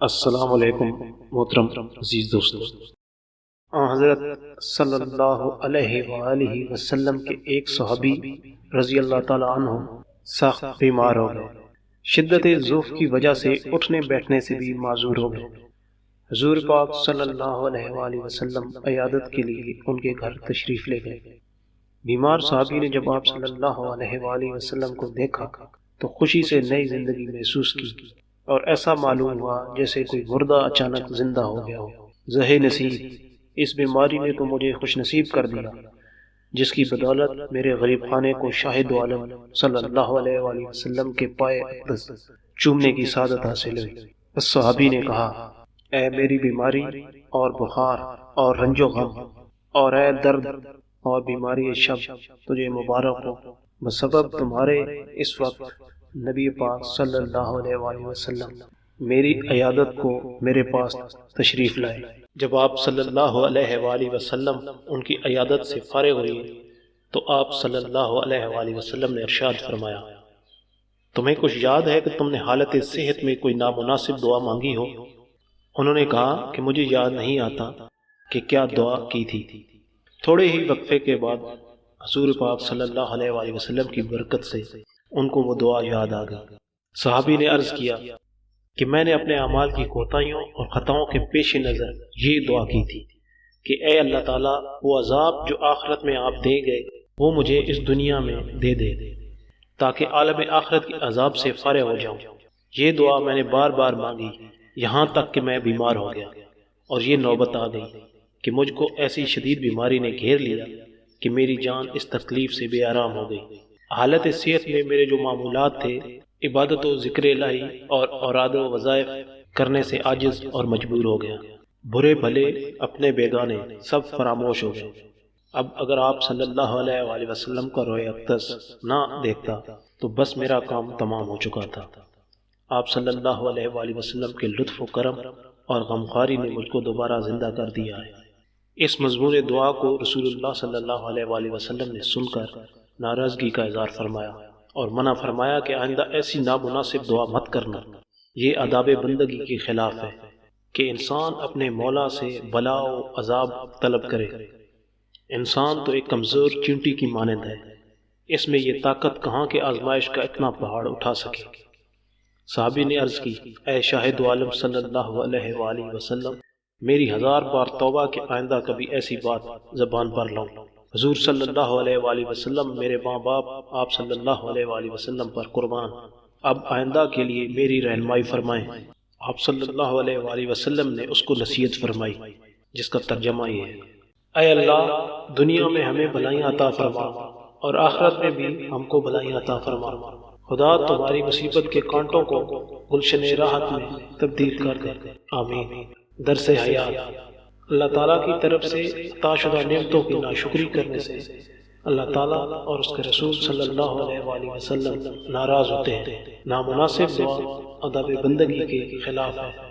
السلام علیکم محترم عزیز دوستو، حضرت صلی اللہ علیہ وآلہ وسلم کے ایک صحابی رضی اللہ تعالی عنہ سخت بیمار ہو گئے۔ شدت ضعف کی وجہ سے اٹھنے بیٹھنے سے بھی معذور ہو گئے۔ حضور پاک صلی اللہ علیہ وآلہ وسلم عیادت کے لیے ان کے گھر تشریف لے گئے۔ بیمار صحابی نے جب آپ صلی اللہ علیہ وآلہ وسلم کو دیکھا تو خوشی سے نئی زندگی محسوس کی اور ایسا معلوم ہوا جیسے کوئی مردہ اچانک زندہ ہو گیا ہو۔ زہے نصیب، اس بیماری نے تو مجھے خوش نصیب کر دیا، جس کی بدولت میرے غریب خانے کو شاہد عالم صلی اللہ علیہ وآلہ وسلم کے پائے اقدس چومنے کی سعادت حاصل ہوئی۔ اس صحابی نے کہا، اے میری بیماری اور بخار اور رنج و غم، اور اے درد اور بیماری شب، تجھے مبارک ہو بسبب تمہارے اس وقت نبی پاک صلی اللہ علیہ وآلہ وسلم میری عیادت کو میرے پاس تشریف لائے۔ جب آپ صلی اللہ علیہ وآلہ وسلم ان کی عیادت سے فارغ ہوئے تو آپ صلی اللہ علیہ وآلہ وسلم نے ارشاد فرمایا، تمہیں کچھ یاد ہے کہ تم نے حالت صحت میں کوئی نامناسب دعا مانگی ہو؟ انہوں نے کہا کہ مجھے یاد نہیں آتا کہ کیا دعا کی تھی۔ تھوڑے ہی وقفے کے بعد حضور پاک صلی اللہ علیہ وآلہ وسلم کی برکت سے ان کو وہ دعا یاد آ گئی۔ صحابی نے عرض کیا کہ میں نے اپنے اعمال کی کوتاہیوں اور خطاؤں کے پیش نظر یہ دعا کی تھی کہ اے اللہ تعالیٰ، وہ عذاب جو آخرت میں آپ دے گئے وہ مجھے اس دنیا میں دے دے تاکہ عالم آخرت کے عذاب سے فارغ ہو جاؤں۔ یہ دعا میں نے بار بار مانگی یہاں تک کہ میں بیمار ہو گیا، اور یہ نوبت آ گئی کہ مجھ کو ایسی شدید بیماری نے گھیر لیا کہ میری جان اس تکلیف سے بے آرام ہو گئی۔ حالت صحت میں میرے جو معمولات تھے، عبادت و ذکر الہی اور اوراد و وظائف کرنے سے عاجز اور مجبور ہو گیا۔ برے بھلے اپنے بیگانے سب فراموش ہو گئے۔ اب اگر آپ صلی اللہ علیہ وآلہ وسلم کا روئے اقدس نہ دیکھتا تو بس میرا کام تمام ہو چکا تھا۔ آپ صلی اللہ علیہ وآلہ وسلم کے لطف و کرم اور غمخواری نے مجھ کو دوبارہ زندہ کر دیا ہے۔ اس مضمون دعا کو رسول اللہ صلی اللہ علیہ وآلہ وسلم نے سن کر ناراضگی کا اظہار فرمایا اور منع فرمایا کہ آئندہ ایسی نامناسب دعا مت کرنا۔ یہ آداب بندگی کے خلاف ہے کہ انسان اپنے مولا سے بلا و عذاب طلب کرے۔ انسان تو ایک کمزور چینٹی کی مانند ہے، اس میں یہ طاقت کہاں کہ آزمائش کا اتنا پہاڑ اٹھا سکے۔ صحابی نے عرض کی، اے شاہد عالم صلی اللہ علیہ وآلہ وسلم، میری 1000 بار توبہ کہ آئندہ کبھی ایسی بات زبان پر لاؤں۔ حضور صلی اللہ علیہ وآلہ وسلم، میرے ماں باپ آپ صلی اللہ علیہ وآلہ وسلم پر قربان، اب آئندہ کے لیے میری رہنمائی فرمائیں۔ آپ صلی اللہ علیہ وآلہ وسلم نے اس کو نصیحت فرمائی، جس کا ترجمہ یہ ہے، اے اللہ، دنیا میں ہمیں بھلائیاں عطا فرما اور آخرت میں بھی ہم کو بھلائیاں عطا فرما۔ خدا تمہاری مصیبت کے کانٹوں کو گلشن راحت میں تبدیل کر دے، آمین۔ درس حیات، اللہ تعالیٰ کی طرف سے عطا شدہ نعمتوں کی ناشکری کرنے سے اللہ تعالیٰ اور اس کے رسول صلی اللہ علیہ وآلہ وسلم ناراض ہوتے ہیں۔ نامناسب دعا ادب بندگی کے خلاف ہے۔